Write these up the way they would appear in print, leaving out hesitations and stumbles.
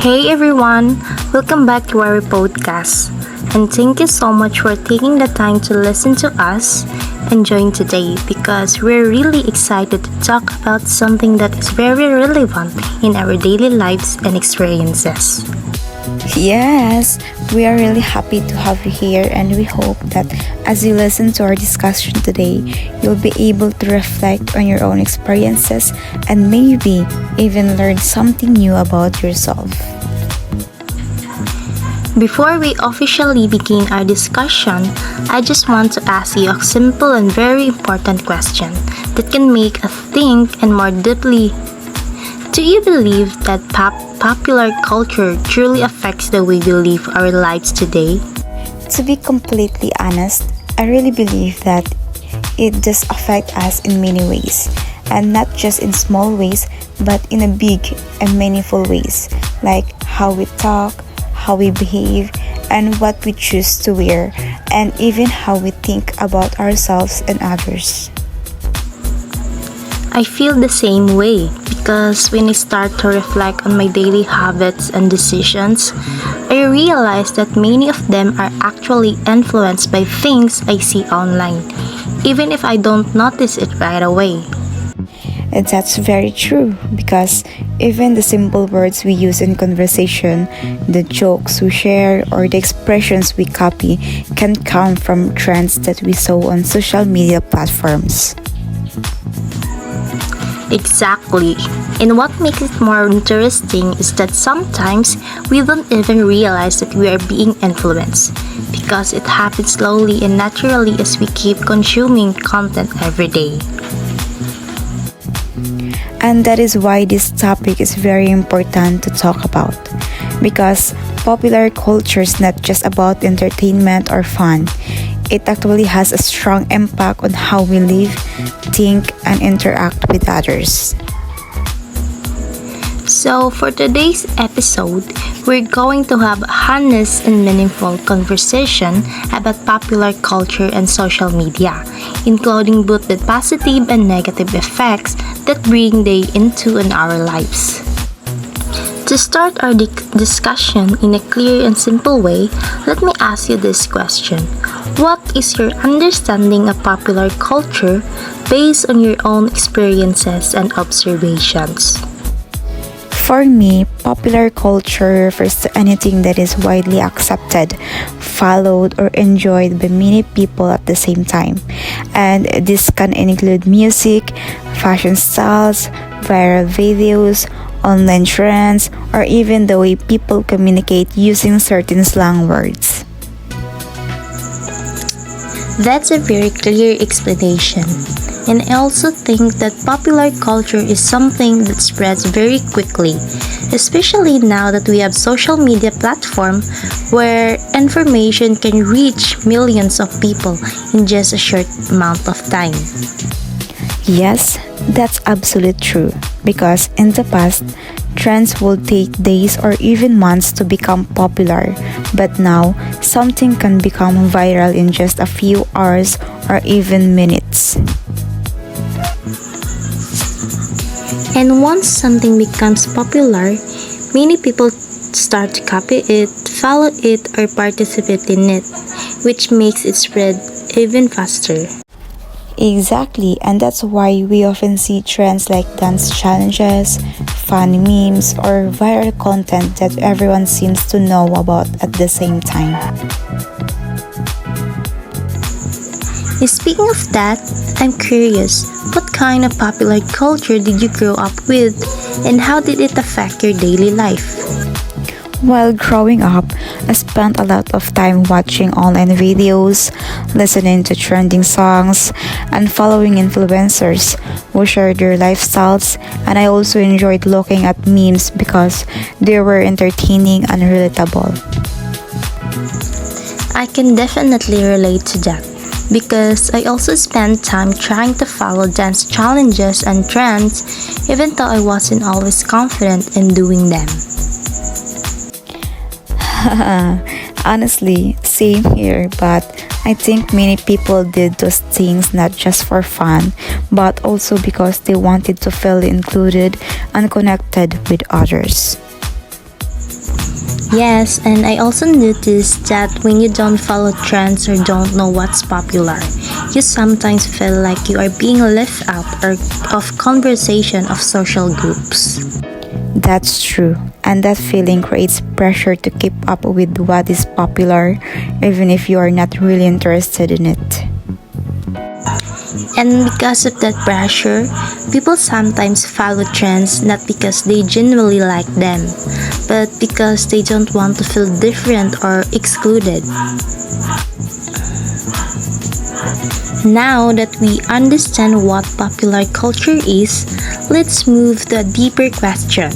Hey everyone, welcome back to our podcast. And thank you so much for taking the time to listen to us and join today because we're really excited to talk about something that is very relevant in our daily lives and experiences. Yes, we are really happy to have you here, and we hope that as you listen to our discussion today, you'll be able to reflect on your own experiences and maybe even learn something new about yourself. Before we officially begin our discussion, I just want to ask you a simple and very important question that can make us think and more deeply. Do you believe that popular culture truly affects the way we live our lives today? To be completely honest, I really believe that it does affect us in many ways, and not just in small ways, but in a big and meaningful ways, like how we talk, how we behave, and what we choose to wear, and even how we think about ourselves and others. I feel the same way because when I start to reflect on my daily habits and decisions, I realize that many of them are actually influenced by things I see online, even if I don't notice it right away. And that's very true because even the simple words we use in conversation, the jokes we share, or the expressions we copy can come from trends that we saw on social media platforms. Exactly. And what makes it more interesting is that sometimes we don't even realize that we are being influenced because it happens slowly and naturally as we keep consuming content every day. And that is why this topic is very important to talk about. Because popular culture is not just about entertainment or fun, it actually has a strong impact on how we live, think, and interact with others. So, for today's episode, we're going to have honest and meaningful conversation about popular culture and social media, including both the positive and negative effects that bring they into in our lives. To start our discussion in a clear and simple way, let me ask you this question. What is your understanding of popular culture based on your own experiences and observations? For me, popular culture refers to anything that is widely accepted, followed, or enjoyed by many people at the same time. And this can include music, fashion styles, viral videos, online trends, or even the way people communicate using certain slang words. That's a very clear explanation. And I also think that popular culture is something that spreads very quickly, especially now that we have social media platform where information can reach millions of people in just a short amount of time. Yes, that's absolutely true because in the past, trends would take days or even months to become popular, but now something can become viral in just a few hours or even minutes. And once something becomes popular, many people start to copy it, follow it, or participate in it, which makes it spread even faster. Exactly, and that's why we often see trends like dance challenges, funny memes, or viral content that everyone seems to know about at the same time. Speaking of that, I'm curious, what kind of popular culture did you grow up with and how did it affect your daily life? While growing up, I spent a lot of time watching online videos, listening to trending songs, and following influencers who shared their lifestyles, and I also enjoyed looking at memes because they were entertaining and relatable. I can definitely relate to that because I also spent time trying to follow dance challenges and trends even though I wasn't always confident in doing them. Honestly, same here, but I think many people did those things not just for fun, but also because they wanted to feel included and connected with others. Yes, and I also noticed that when you don't follow trends or don't know what's popular, you sometimes feel like you are being left out or of conversation of social groups. That's true, and that feeling creates pressure to keep up with what is popular, even if you are not really interested in it. And because of that pressure, people sometimes follow trends not because they genuinely like them, but because they don't want to feel different or excluded. Now that we understand what popular culture is, let's move to a deeper question.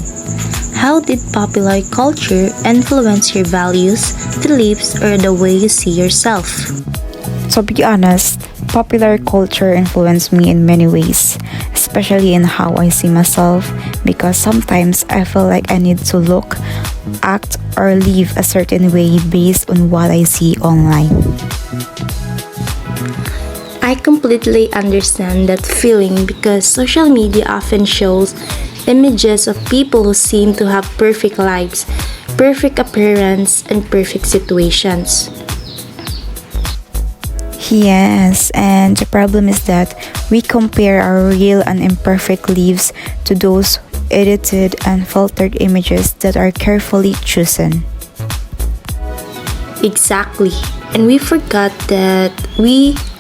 How did popular culture influence your values, beliefs, or the way you see yourself? To be honest, popular culture influenced me in many ways, especially in how I see myself, because sometimes I feel like I need to look, act, or live a certain way based on what I see online. I completely understand that feeling because social media often shows images of people who seem to have perfect lives, perfect appearance, and perfect situations. Yes, and the problem is that we compare our real and imperfect lives to those edited and filtered images that are carefully chosen. Exactly. And we forgot that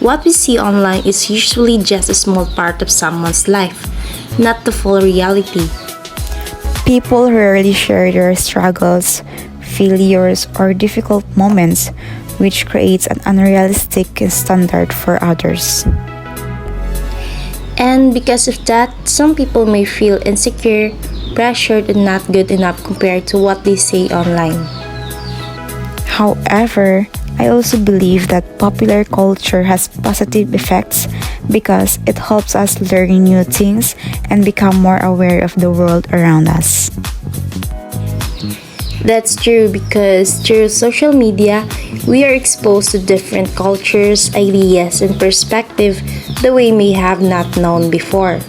what we see online is usually just a small part of someone's life, not the full reality. People rarely share their struggles, failures, or difficult moments, which creates an unrealistic standard for others. And because of that, some people may feel insecure, pressured, and not good enough compared to what they say online. However, I also believe that popular culture has positive effects because it helps us learn new things and become more aware of the world around us. That's true because through social media, we are exposed to different cultures, ideas, and perspective that we may have not known before.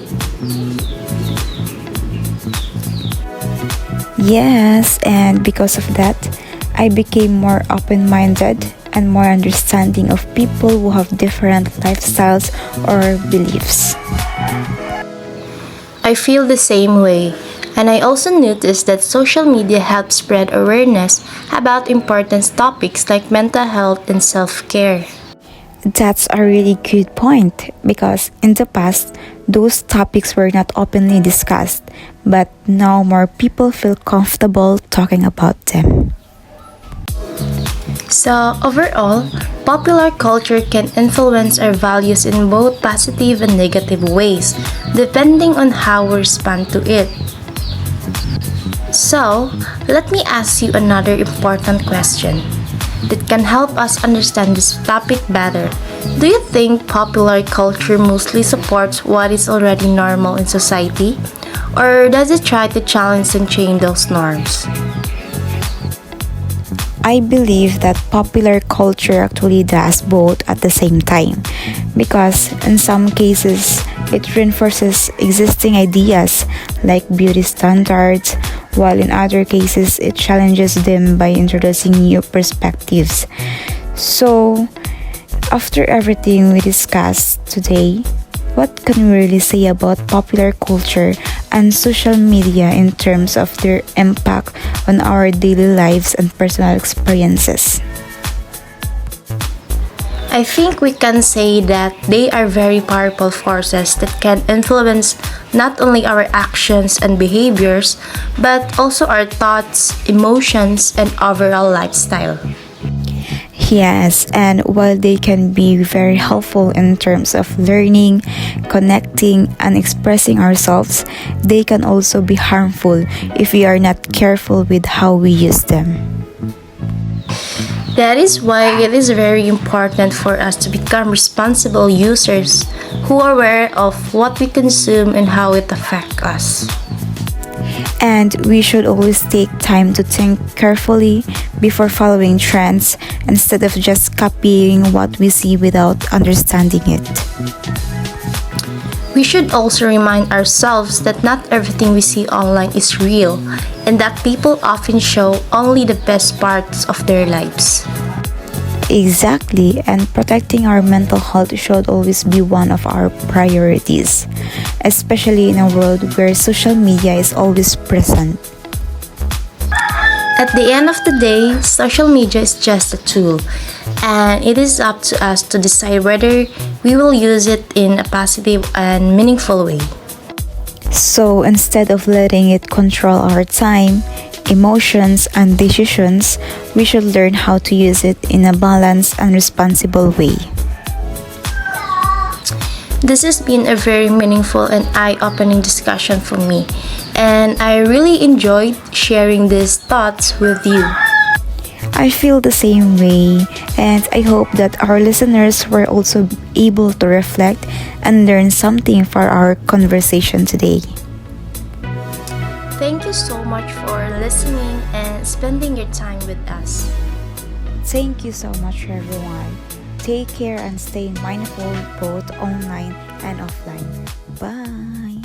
Yes, and because of that, I became more open minded and more understanding of people who have different lifestyles or beliefs. I feel the same way, and I also noticed that social media helps spread awareness about important topics like mental health and self care. That's a really good point because in the past, those topics were not openly discussed, but now more people feel comfortable talking about them. So, overall, popular culture can influence our values in both positive and negative ways, depending on how we respond to it. So, let me ask you another important question that can help us understand this topic better. Do you think popular culture mostly supports what is already normal in society? Or does it try to challenge and change those norms? I believe that popular culture actually does both at the same time because in some cases it reinforces existing ideas like beauty standards, while in other cases it challenges them by introducing new perspectives. So, after everything we discussed today, what can we really say about popular culture and social media in terms of their impact on our daily lives and personal experiences? I think we can say that they are very powerful forces that can influence not only our actions and behaviors, but also our thoughts, emotions, and overall lifestyle. Yes, and while they can be very helpful in terms of learning, connecting, and expressing ourselves, they can also be harmful if we are not careful with how we use them. That is why it is very important for us to become responsible users who are aware of what we consume and how it affects us. And we should always take time to think carefully before following trends instead of just copying what we see without understanding it. We should also remind ourselves that not everything we see online is real and that people often show only the best parts of their lives. Exactly, and protecting our mental health should always be one of our priorities, especially in a world where social media is always present. At the end of the day, social media is just a tool, and it is up to us to decide whether we will use it in a positive and meaningful way. So instead of letting it control our time, emotions, and decisions, we should learn how to use it in a balanced and responsible way. This has been a very meaningful and eye opening discussion for me, and I really enjoyed sharing these thoughts with you. I feel the same way, and I hope that our listeners were also able to reflect and learn something for our conversation today. Thank you so much for listening and spending your time with us. Thank you so much, everyone. Take care and stay mindful both online and offline. Bye.